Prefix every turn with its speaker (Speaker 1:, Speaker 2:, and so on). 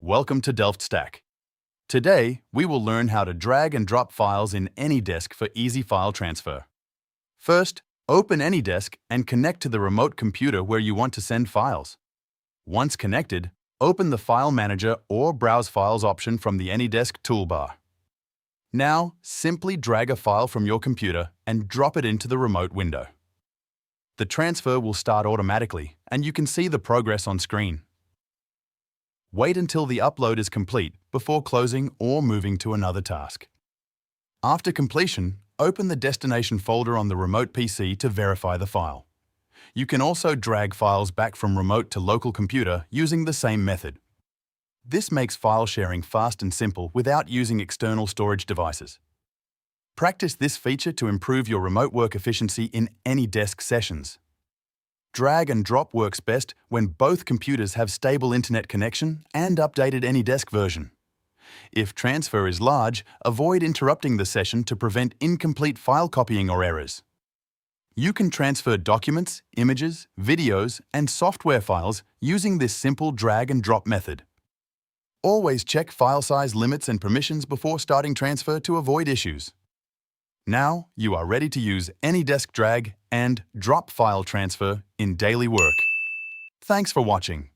Speaker 1: welcome to DelftStack. Today, we will learn how to drag and drop files in AnyDesk for easy file transfer. First, open AnyDesk and connect to the remote computer where you want to send files. Once connected, open the File Manager or Browse Files option from the AnyDesk toolbar. Now, simply drag a file from your computer and drop it into the remote window. The transfer will start automatically, and you can see the progress on screen. Wait until the upload is complete before closing or moving to another task. After completion, open the destination folder on the remote PC to verify the file. You can also drag files back from remote to local computer using the same method. This makes file sharing fast and simple without using external storage devices. Practice this feature to improve your remote work efficiency in AnyDesk sessions. Drag and drop works best when both computers have stable internet connection and updated AnyDesk version. If transfer is large, avoid interrupting the session to prevent incomplete file copying or errors. You can transfer documents, images, videos, and software files using this simple drag and drop method. Always check file size limits and permissions before starting transfer to avoid issues. Now, you are ready to use AnyDesk drag and drop file transfer in daily work. Thanks for watching.